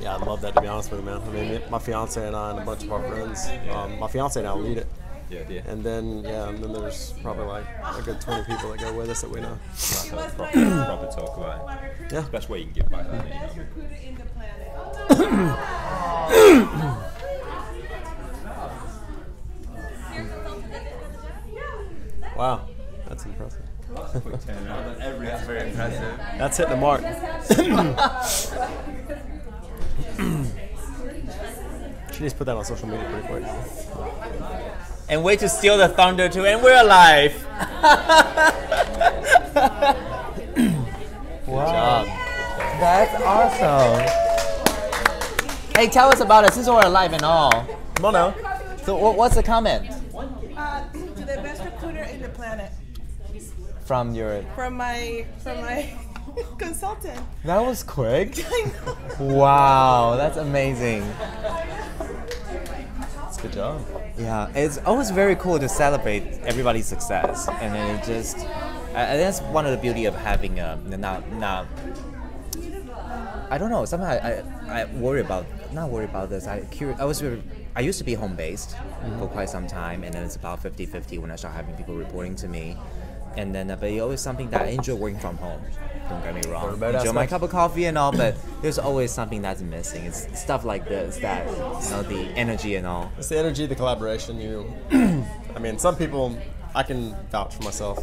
Yeah, I'd love that, to be honest with you, man. I mean, my fiance and I and a bunch of our friends. My fiance and I lead it. Yeah. And then there's probably like a good 20 people that go with us that we know. Proper talk about it. Yeah. Best way you can give back. Wow, that's impressive. Quick turnaround. That's very impressive. That's hitting the mark. She needs to put that on social media pretty quick. And wait to steal the thunder too, and we're alive. Wow. Good job. That's awesome. Hey, tell us about it since we're alive and all. Come on now. So what's the comment? To the best recruiter in the planet. From my consultant. That was quick. I know. Wow, that's amazing. That's a good job. Yeah, it's always very cool to celebrate everybody's success, and then it just, that's one of the beauty of having I don't know. Sometimes I worry about this. I used to be home based for quite some time, and then it's about 50-50 when I start having people reporting to me, and then but it's always something that I enjoy working from home. Don't get me wrong. Enjoy my cup of coffee and all, but there's always something that's missing. It's stuff like this that the energy and all. It's the energy, the collaboration. I mean, some people, I can vouch for myself.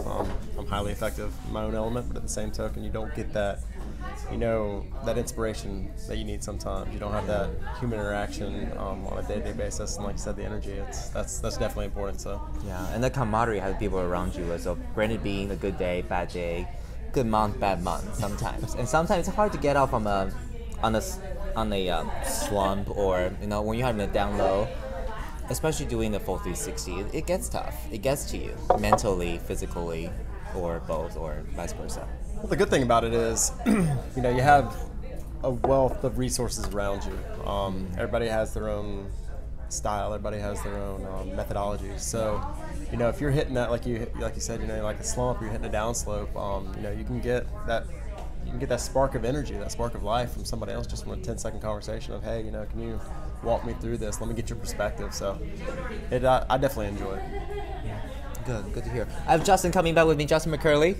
I'm highly effective in my own element, but at the same token, you don't get that, that inspiration that you need sometimes. You don't have that human interaction on a day-to-day basis, and like you said, the energy. That's definitely important. So yeah, and the camaraderie has people around you. So granted, being a good day, bad day, good month, bad month sometimes, and sometimes it's hard to get out from on a slump, or when you're having a down low. Especially doing the full 360, it gets tough. It gets to you mentally, physically, or both, or vice versa. Well, the good thing about it is, you have a wealth of resources around you. Everybody has their own style. Everybody has their own methodology. So, if you're hitting that, like you said, like a slump, you're hitting a downslope. You can get that. You can get that spark of energy, that spark of life from somebody else just from a 10-second conversation of, hey, can you walk me through this? Let me get your perspective. So, I definitely enjoy it. Yeah. Good to hear. I have Justin coming back with me, Justin McCurley.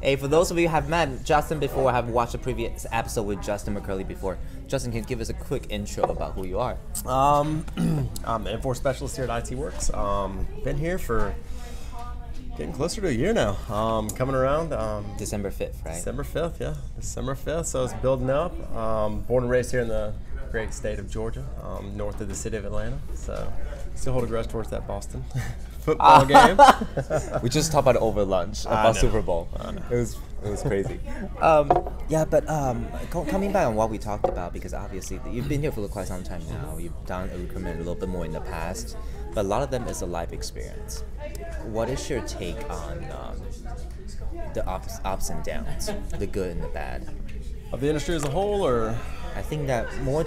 Hey, for those of you who have met Justin before, have watched a previous episode with Justin McCurley before. Justin, can you give us a quick intro about who you are? I'm the INFOR specialist here at IT Works. Been here for getting closer to a year now. Coming around. December 5th, right? December 5th, yeah. December 5th, so it's building up. Born and raised here in the great state of Georgia, north of the city of Atlanta. So still hold a grudge towards that Boston football game. We just talked about it over lunch, about Super Bowl. It was crazy. Coming back on what we talked about, because obviously you've been here for quite some time now. You've done recruitment a little bit more in the past, but a lot of them is a life experience. What is your take on the ups and downs, the good and the bad? Of the industry as a whole, or? I think that more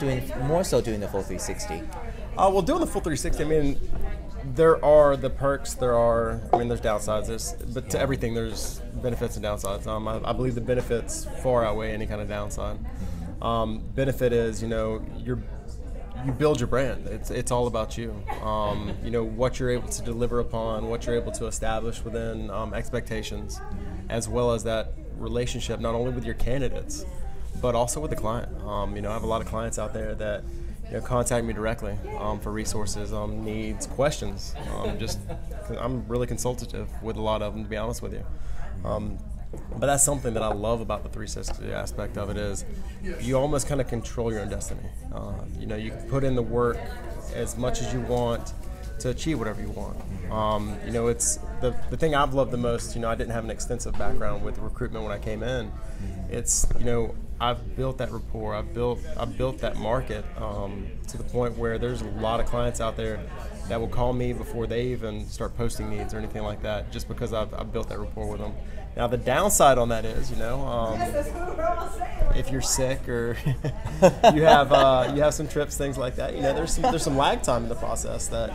so doing the full 360. Well, doing the full 360, I mean, there are the perks, there's downsides, but to everything there's benefits and downsides. I believe the benefits far outweigh any kind of downside. Benefit is, you build your brand. It's all about you. What you're able to deliver upon, what you're able to establish within expectations, as well as that relationship not only with your candidates, but also with the client. I have a lot of clients out there that contact me directly for resources, needs, questions. I'm really consultative with a lot of them, to be honest with you. But that's something that I love about the 360 aspect of it is you almost kind of control your own destiny. You can put in the work as much as you want to achieve whatever you want. It's the thing I've loved the most. I didn't have an extensive background with recruitment when I came in. It's I've built that rapport. I've built that market to the point where there's a lot of clients out there that will call me before they even start posting needs or anything like that, just because I've built that rapport with them. Now the downside on that is, if you're sick or you have some trips, things like that, there's some lag time in the process that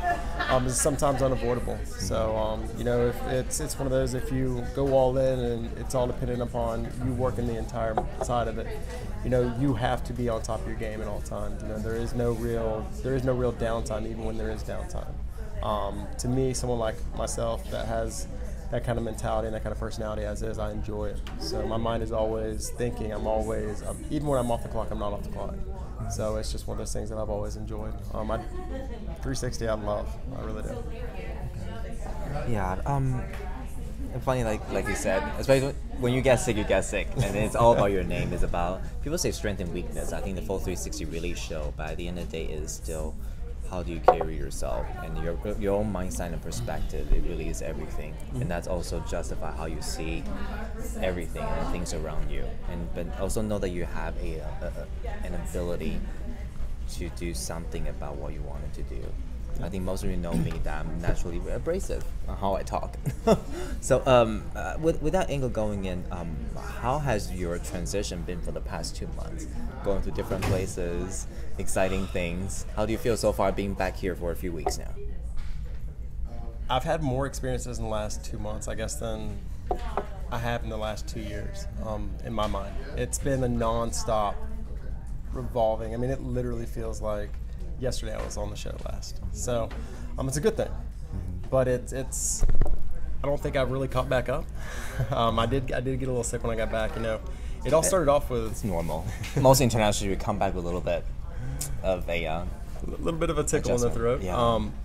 is sometimes unavoidable. So if it's one of those, if you go all in and it's all dependent upon you working the entire side of it, you have to be on top of your game at all times. There is no real downtime, even when there is downtime. To me, someone like myself that has that kind of mentality and that kind of personality as is, I enjoy it. So my mind is always thinking. Even when I'm off the clock, I'm not off the clock. So it's just one of those things that I've always enjoyed. 360 I love. I really do. Yeah. Funny, like you said, especially when you get sick, and it's all about your name. It's about, people say strength and weakness. I think the full 360 really show, but at the end of the day, it is still how do you carry yourself and your own mindset and perspective. It really is everything, and that's also justify how you see everything and things around you. But also know that you have an ability to do something about what you wanted to do. I think most of you know me that I'm naturally abrasive on how I talk. So with that angle going in, how has your transition been for the past 2 months? Going to different places, exciting things. How do you feel so far being back here for a few weeks now? I've had more experiences in the last 2 months, I guess, than I have in the last 2 years, in my mind. It's been a non-stop revolving. I mean, it literally feels like yesterday I was on the show last. So it's a good thing. But it's I don't think I've really caught back up. I did get a little sick when I got back. It all started off with, it's normal. Most internationally you come back with a little bit of a little bit of a tickle in the throat. Yeah.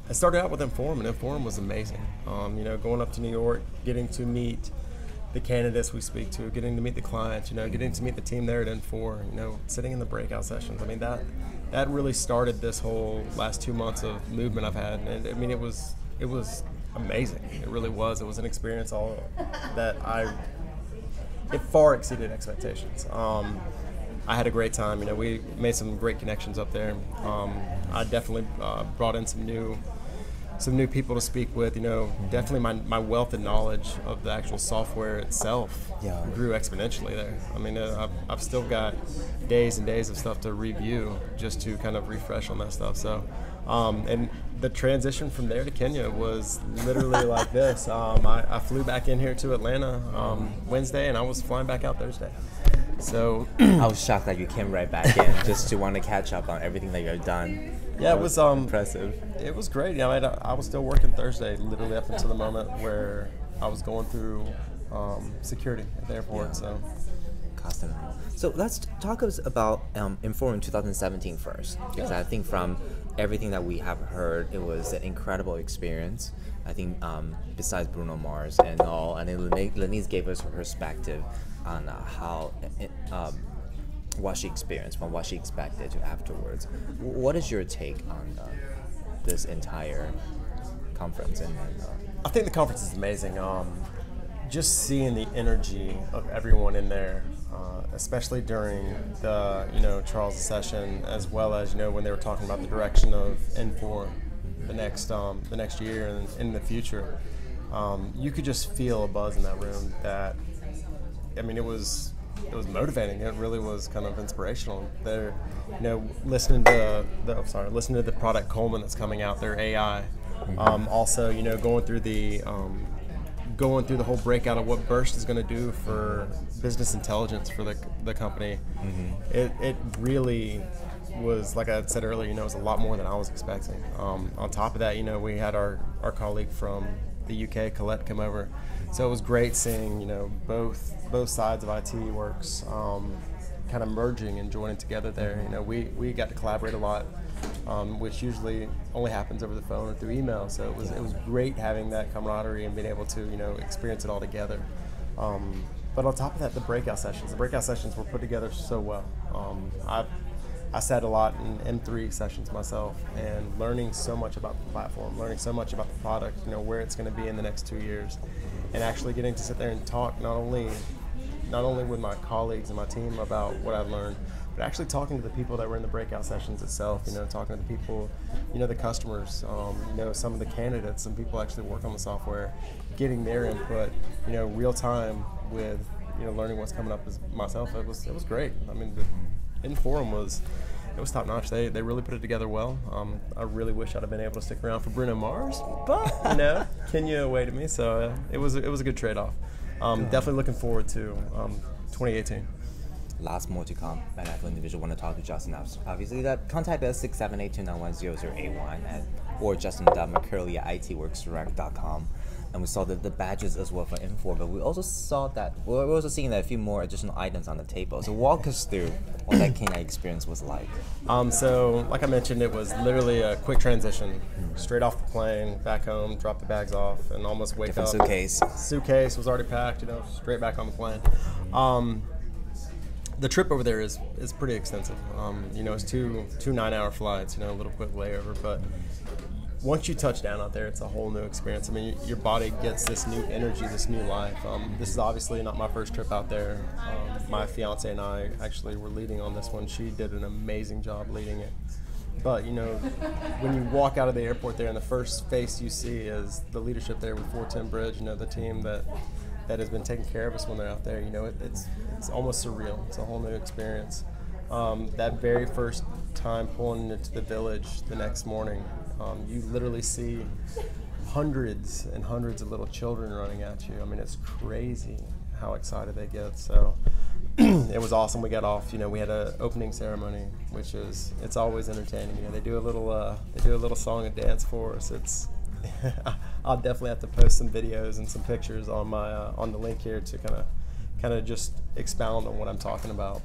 I started out with INFORUM, and INFORUM was amazing. Going up to New York, getting to meet the candidates we speak to, getting to meet the clients, getting to meet the team there at INFOR, sitting in the breakout sessions. I mean, that really started this whole last 2 months of movement I've had. And I mean, it was amazing. It really was. It was an experience it far exceeded expectations. I had a great time. We made some great connections up there. I definitely brought in some new people to speak with. Definitely my wealth and knowledge of the actual software itself grew exponentially there. I mean, I've still got days and days of stuff to review just to kind of refresh on that stuff. So, and the transition from there to Kenya was literally like this. I flew back in here to Atlanta Wednesday, and I was flying back out Thursday. So I was shocked that you came right back in just to want to catch up on everything that you've done. Yeah, it was impressive. It was great. I was still working Thursday, literally up until the moment where I was going through security at the airport. Yeah. So, Custom. So let's talk about INFORUM 2017 first, because I think from everything that we have heard, it was an incredible experience. I think besides Bruno Mars and all, and then Lenise gave us her perspective on how what she experienced from what she expected to afterwards. What is your take on this entire conference? I think the conference is amazing. Just seeing the energy of everyone in there, especially during the Charles' session, as well as when they were talking about the direction of INFOR the next year and in the future, you could just feel a buzz in that room. That, I mean, it was motivating. It really was kind of inspirational. They're, listening to the product Coleman that's coming out, their AI. Also, going through the whole breakout of what Burst is going to do for business intelligence for the company. It really was, like I said earlier, it was a lot more than I was expecting. On top of that, we had our colleague from the UK, Colette, come over. So it was great seeing, both sides of IT works kind of merging and joining together there. We got to collaborate a lot, which usually only happens over the phone or through email. So it was great having that camaraderie and being able to, experience it all together. But on top of that, the breakout sessions were put together so well. I sat a lot in M3 sessions myself, and learning so much about the platform, learning so much about the product, where it's going to be in the next 2 years, and actually getting to sit there and talk not only with my colleagues and my team about what I've learned, but actually talking to the people that were in the breakout sessions itself, talking to the people, the customers, some of the candidates and people actually work on the software, getting their input, real time with, learning what's coming up as myself. It was great. I mean, the INFORUM was top notch. They really put it together well. I really wish I'd have been able to stick around for Bruno Mars, but Kenya awaited me, so it was a good trade-off. Definitely looking forward to 2018. Lots more to come. And if an individual want to talk to Justin, obviously that contact us 678-291-0081 or Justin.McCurley at itworksdirect.com. And we saw the badges as well for INFOR, but we also saw that we're also seeing that a few more additional items on the table. So walk us through what that Kenya experience was like. So like I mentioned, it was literally a quick transition, straight off the plane, back home, drop the bags off, and almost wake up. Suitcase. Suitcase was already packed, straight back on the plane. The trip over there is pretty extensive. It's two 9-hour flights, a little quick layover, but once you touch down out there, it's a whole new experience. I mean, your body gets this new energy, this new life. This is obviously not my first trip out there. My fiance and I actually were leading on this one. She did an amazing job leading it. But, when you walk out of the airport there and the first face you see is the leadership there with 410 Bridge, the team that has been taking care of us when they're out there, it's almost surreal. It's a whole new experience. That very first time pulling into the village the next morning, you literally see hundreds and hundreds of little children running at you. I mean, it's crazy how excited they get. So it was awesome. We got off. We had an opening ceremony, which it's always entertaining. They do a little song and dance for us. I'll definitely have to post some videos and some pictures on my on the link here to kind of just expound on what I'm talking about.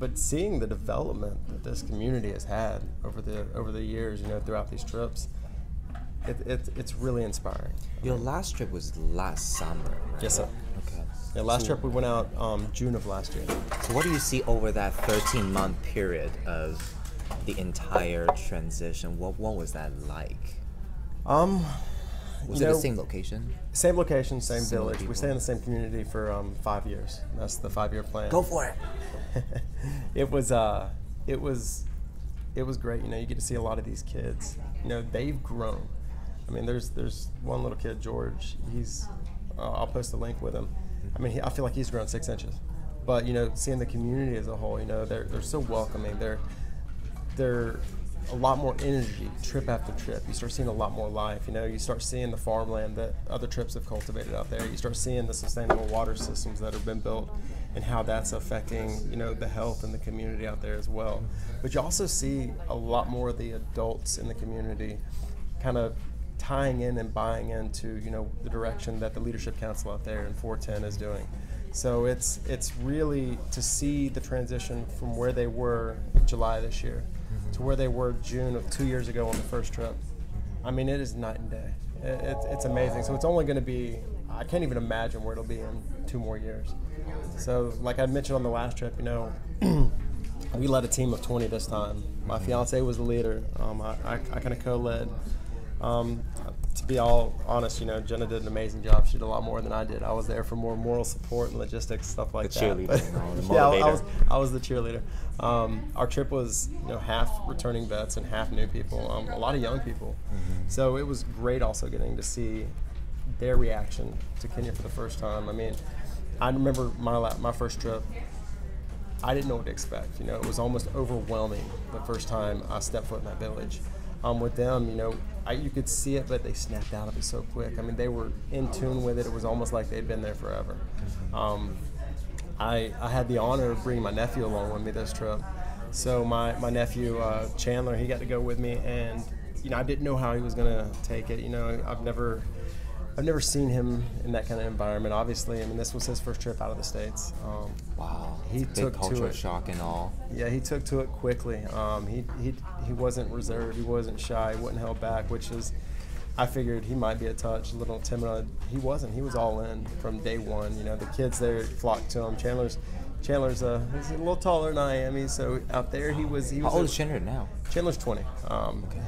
But seeing the development that this community has had over the years, throughout these trips, it's really inspiring. Your last trip was last summer, right? Yes, sir. Okay. Yeah, last trip we went out June of last year. So what do you see over that 13-month period of the entire transition? What was that like? Was it the same location? Same location, same Similar village. people. We stay in the same community for 5 years. That's the 5-year plan. Go for it. It was great. You get to see a lot of these kids. They've grown. I mean, there's one little kid, George. I'll post a link with him. I mean, I feel like he's grown 6 inches. But seeing the community as a whole, they're so welcoming. They're a lot more energy trip after trip. You start seeing a lot more life. You start seeing the farmland that other trips have cultivated out there. You start seeing the sustainable water systems that have been built and how that's affecting, the health in the community out there as well. But you also see a lot more of the adults in the community kind of tying in and buying into, the direction that the Leadership Council out there in 410 is doing. So it's really to see the transition from where they were July this year to where they were June of 2 years ago on the first trip. I mean, it is night and day. It's amazing. So it's only going to be, I can't even imagine where it'll be in 2 more years. So like I mentioned on the last trip, we led a team of 20 this time. My fiance was the leader. I kind of co-led. To be all honest, Jenna did an amazing job. She did a lot more than I did. I was there for more moral support and logistics, stuff like that. Cheerleader, the yeah, I was the cheerleader. Our trip was, half returning vets and half new people. A lot of young people. So it was great also getting to see their reaction to Kenya for the first time. I mean, I remember my first trip. I didn't know what to expect. It was almost overwhelming the first time I stepped foot in that village. With them, you could see it, but they snapped out of it so quick. I mean, they were in tune with it. It was almost like they'd been there forever. I had the honor of bringing my nephew along with me this trip. So my nephew, Chandler, he got to go with me, and, I didn't know how he was going to take it. I've never seen him in that kind of environment. Obviously, I mean, this was his first trip out of the States. Wow, he took big cultural to it. shock and all. Yeah, he took to it quickly. He wasn't reserved. He wasn't shy. He wasn't held back, which is, I figured he might be a little timid. He wasn't. He was all in from day one. The kids there flocked to him. Chandler's he's a little taller than I am. So out there he was. How old is Chandler now? Chandler's 20.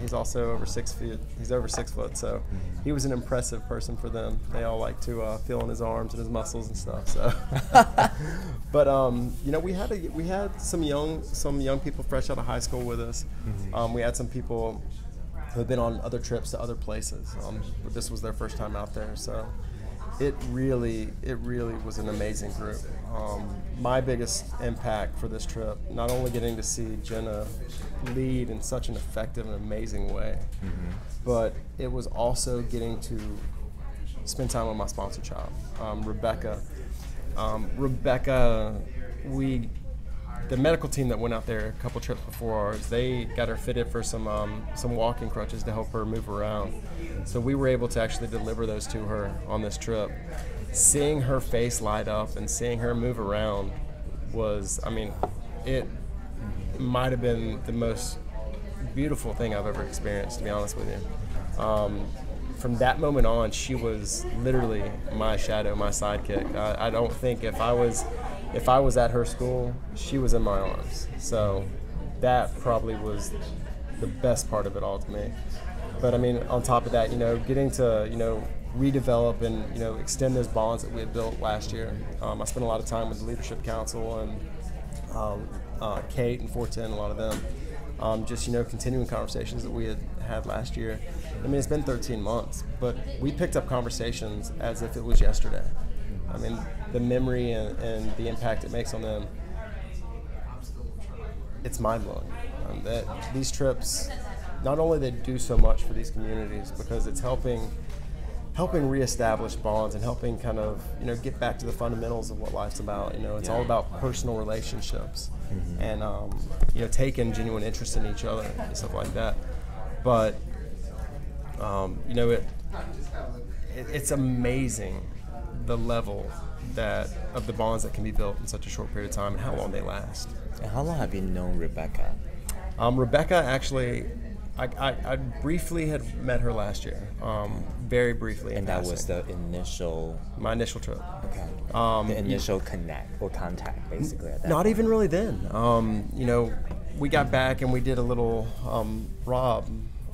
He's also over 6 feet. He's over 6 foot. So he was an impressive person for them. They all like to feel in his arms and his muscles and stuff. So, but you know, we had some young people fresh out of high school with us. We had some people who had been on other trips to other places. But this was their first time out there. So it really was an amazing group. My biggest impact for this trip, not only getting to see Jenna lead in such an effective and amazing way, but it was also getting to spend time with my sponsor child, Rebecca. The medical team that went out there a couple trips before ours, they got her fitted for some walking crutches to help her move around. So we were able to actually deliver those to her on this trip. Seeing her face light up and seeing her move around was, I mean, it might have been the most beautiful thing I've ever experienced, to be honest with you. From that moment on, she was literally my shadow, my sidekick. I don't think if I was at her school, she was in my arms. So that probably was the best part of it all to me. But I mean, on top of that, you know, getting to, you know, redevelop and, you know, extend those bonds that we had built last year. I spent a lot of time with the Leadership Council and Kate and 410, a lot of them. Just, you know, continuing conversations that we had last year. I mean, it's been 13 months, but we picked up conversations as if it was yesterday. I mean, the memory and the impact it makes on them, it's mind-blowing. That these trips, not only they do so much for these communities because it's helping reestablish bonds and helping kind of, you know, get back to the fundamentals of what life's about. You know, it's all about personal relationships and, you know, taking genuine interest in each other and stuff like that. But, you know, it's amazing the level of the bonds that can be built in such a short period of time and how long they last. And how long have you known Rebecca? Rebecca, actually, I briefly had met her last year, very briefly. And that was my initial trip. Okay. The initial connect or contact, basically. At that not point. even really then. You know, we got back and we did a little. Rob,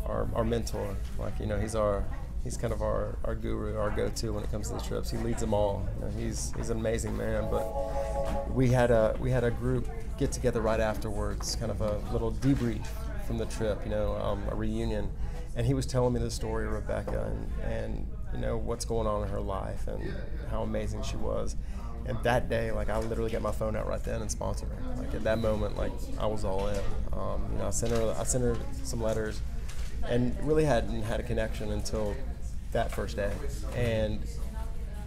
our mentor, like, you know, he's kind of our guru, our go-to when it comes to these trips. He leads them all. You know, he's an amazing man. But we had a group get together right afterwards, kind of a little debrief from the trip, you know, a reunion, and he was telling me the story of Rebecca and you know what's going on in her life and how amazing she was. And that day, like, I literally got my phone out right then and sponsored her. Like, at that moment, like, I was all in. You know, I sent her some letters, and really hadn't had a connection until that first day. And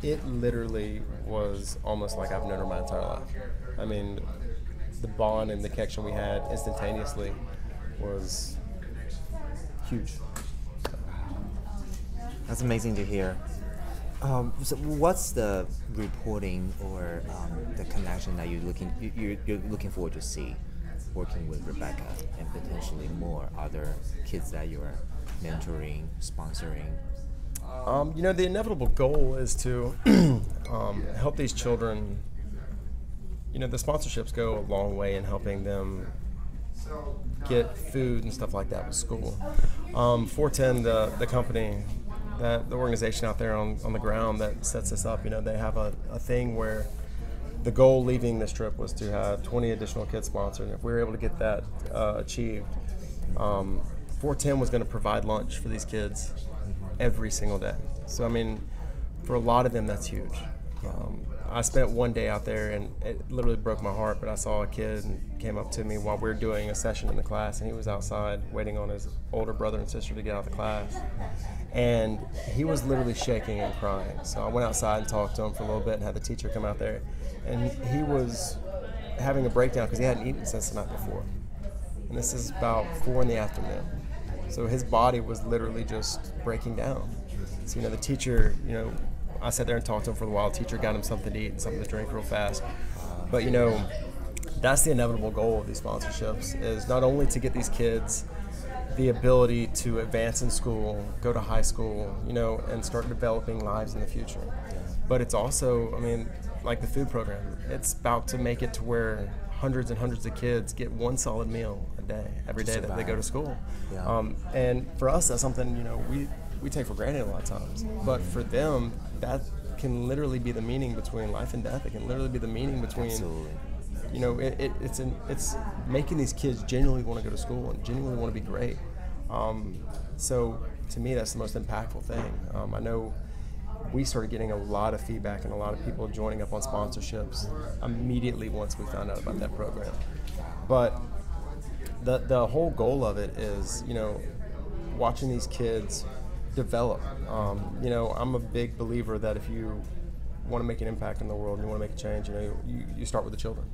it literally was almost like I've known her my entire life. I mean, the bond and the connection we had instantaneously was huge. That's amazing to hear. So what's the reporting or the connection that you're looking forward to see working with Rebecca and potentially more other kids that you're mentoring, sponsoring? You know, the inevitable goal is to help these children. You know, the sponsorships go a long way in helping them get food and stuff like that with school. 410, the company, the organization out there on the ground that sets this up, you know, they have a thing where the goal leaving this trip was to have 20 additional kids sponsored. And if we were able to get that achieved, 410 was going to provide lunch for these kids every single day. So, I mean, for a lot of them, that's huge. I spent one day out there, and it literally broke my heart, but I saw a kid and came up to me while we were doing a session in the class, and he was outside waiting on his older brother and sister to get out of the class. And he was literally shaking and crying. So I went outside and talked to him for a little bit and had the teacher come out there. And he was having a breakdown because he hadn't eaten since the night before. And this is about 4 p.m. So his body was literally just breaking down. So, you know, the teacher, you know, I sat there and talked to him for a while. The teacher got him something to eat and something to drink real fast. But, you know, that's the inevitable goal of these sponsorships, is not only to get these kids the ability to advance in school, go to high school, you know, and start developing lives in the future. But it's also, I mean, like the food program. It's about to make it to where hundreds and hundreds of kids get one solid meal a day, every day that they go to school. Yeah. And for us, that's something, you know, we take for granted a lot of times. But for them, that can literally be the meaning between life and death. It can literally be the meaning between, Absolutely. you know, it's making these kids genuinely want to go to school and genuinely want to be great. So to me, that's the most impactful thing. I know we started getting a lot of feedback and a lot of people joining up on sponsorships immediately once we found out about that program. But the whole goal of it is, you know, watching these kids develop. You know, I'm a big believer that if you want to make an impact in the world and you want to make a change, you know, you start with the children.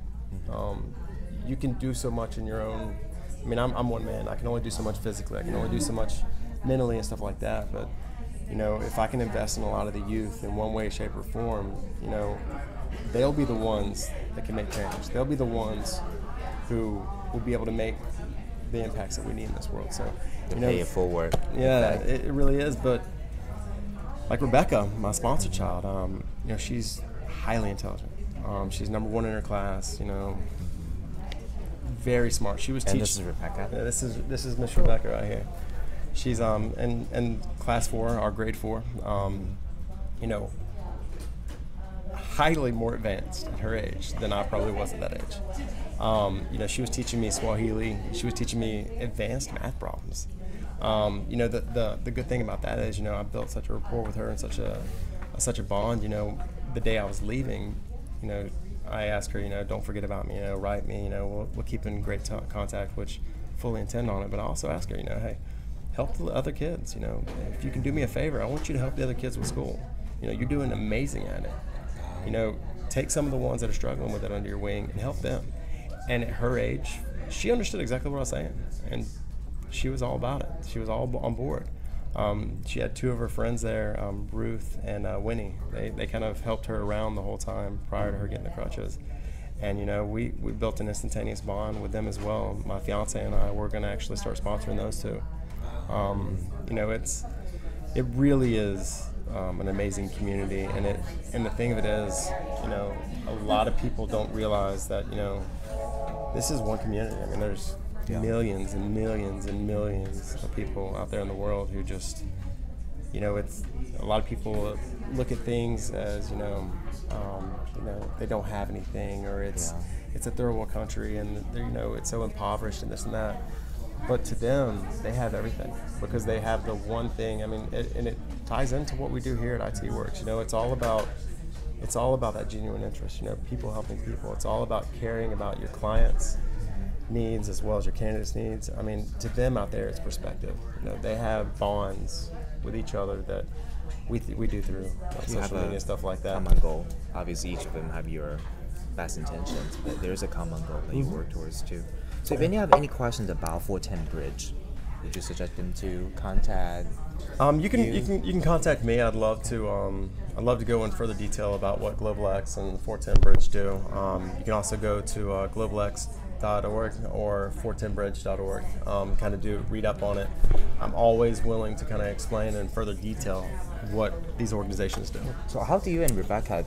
You can do so much in your own. I mean, I'm one man. I can only do so much physically. I can only do so much mentally and stuff like that. But you know, if I can invest in a lot of the youth in one way, shape, or form, you know, they'll be the ones that can make change. They'll be the ones who will be able to make the impacts that we need in this world. So, you know, pay it forward. yeah, it really is. But like Rebecca, my sponsor child, you know, she's highly intelligent. She's number 1 in her class. You know, very smart. She was And teaching. this is Rebecca. Yeah, this is Miss Rebecca right here. She's in class 4, our grade 4. You know, highly more advanced at her age than I probably was at that age. You know, she was teaching me Swahili. She was teaching me advanced math problems. You know, the good thing about that is, you know, I built such a rapport with her and such a bond. You know, the day I was leaving, you know, I asked her, you know, don't forget about me. You know, write me. You know, we'll keep in great contact, which fully intend on it. But I also asked her, you know, hey, help the other kids. You know, if you can do me a favor, I want you to help the other kids with school. You know, you're doing amazing at it. You know, take some of the ones that are struggling with it under your wing and help them. And at her age, she understood exactly what I was saying, and she was all about it. She was all on board. She had 2 of her friends there, Ruth and Winnie. They kind of helped her around the whole time prior to her getting the crutches. And, you know, we built an instantaneous bond with them as well. My fiance and I were going to actually start sponsoring those 2. You know, it really is an amazing community, and the thing of it is, you know, a lot of people don't realize that, you know, this is one community. I mean, there's millions and millions and millions of people out there in the world who just, you know, it's a lot of people look at things as, you know, they don't have anything, or it's a third world country, and you know, it's so impoverished and this and that. But to them, they have everything because they have the one thing. I mean, it ties into what we do here at IT Works. You know, it's all about that genuine interest. You know, people helping people. It's all about caring about your clients' needs as well as your candidates' needs. I mean, to them out there, it's perspective. You know, they have bonds with each other that we do through social media and stuff like that. Common goal. Obviously, each of them have your best intentions, but there's a common goal that you work towards too. So if any have any questions about 410 Bridge, would you suggest them to contact? You can contact me. I'd love to go in further detail about what GlobalX and 410 Bridge do. You can also go to globalx.org or 410bridge.org. Kind of read up on it. I'm always willing to kind of explain in further detail what these organizations do. So how do you and Rebecca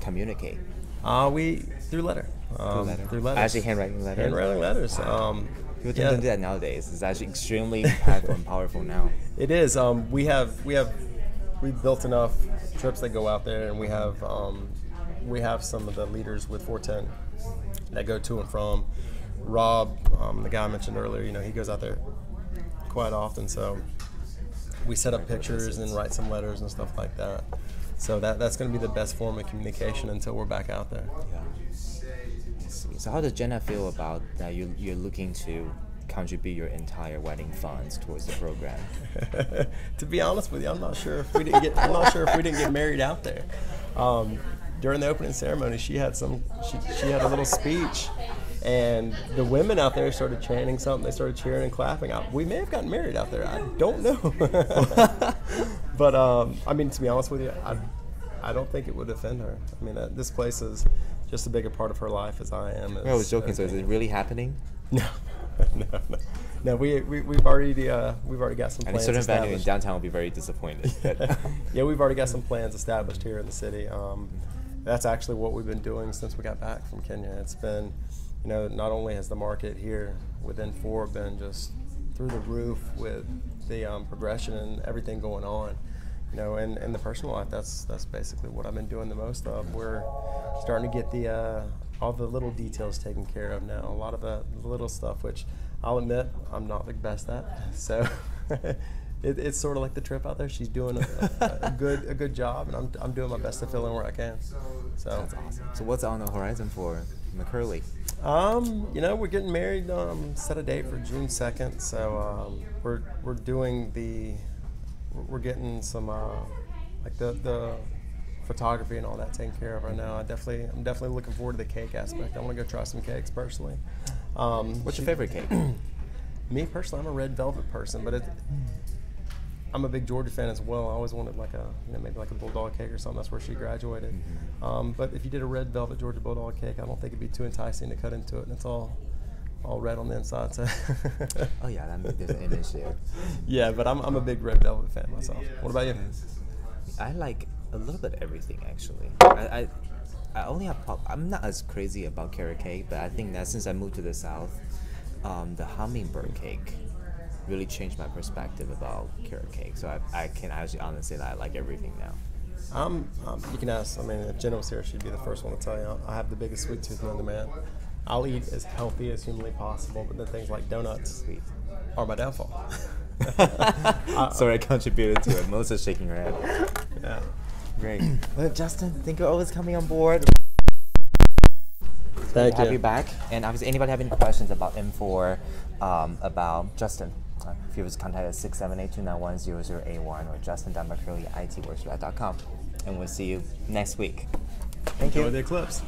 communicate? Through letter. Through letters. Actually, handwriting letters. Handwriting letters. People don't do that nowadays. It's actually extremely impactful and powerful now. It is. We've built enough trips that go out there, and we have some of the leaders with 410 that go to and from. Rob, the guy I mentioned earlier, you know, he goes out there quite often, so we set up pictures and write some letters and stuff like that. So that's going to be the best form of communication until we're back out there. Yeah. I see. So how does Jenna feel about that you're looking to contribute your entire wedding funds towards the program? To be honest with you, I'm not sure if we didn't get married out there. During the opening ceremony, she had a little speech, and the women out there started chanting something. They started cheering and clapping. We may have gotten married out there. I don't know. But I mean, to be honest with you, I don't think it would offend her. I mean, this place is just a bigger part of her life as I am. I was joking. So is it really happening? No. No, we've already got some plans. And a certain venue in downtown will be very disappointed. Yeah, we've already got some plans established here in the city. that's actually what we've been doing since we got back from Kenya. It's been, not only has the market here with INFOR been just through the roof with the progression and everything going on, and the personal life, that's basically what I've been doing the most of. We're starting to get the all the little details taken care of now. A lot of the little stuff, which I'll admit I'm not the best at. So it's sort of like the trip out there. She's doing a good job, and I'm doing my best to fill in where I can. So that's awesome. So what's on the horizon for McCurley? We're getting married. Set a date for June 2nd. So we're doing we're getting some like the photography and all that taken care of right now. I'm definitely looking forward to the cake aspect. I want to go try some cakes personally. What's your favorite cake? Me personally, I'm a red velvet person, but I'm a big Georgia fan as well. I always wanted like maybe like a bulldog cake or something. That's where she graduated. But if you did a red velvet Georgia bulldog cake, I don't think it'd be too enticing to cut into it, and it's all red on the inside. So. Oh yeah, there's an image there. Yeah, but I'm a big red velvet fan myself. What about you? I like a little bit everything actually. I only have I'm not as crazy about carrot cake, but I think that since I moved to the South, the hummingbird cake really changed my perspective about carrot cake. So I can actually honestly say that I like everything now. You can ask. I mean, if Jenna was here, she'd be the first one to tell you. I have the biggest sweet tooth known to man. I'll eat as healthy as humanly possible, but then things like donuts are my downfall. Sorry, I contributed to it. Melissa's shaking her head. Yeah. Great. Well, Justin, thank you for always coming on board. Thank you. Have you back. And obviously, anybody have any questions about INFOR, about Justin, feel free to contact us 678-291-0081 or justin.mccurley@itworkswithout.com. And we'll see you next week. Thank you. Enjoy the eclipse.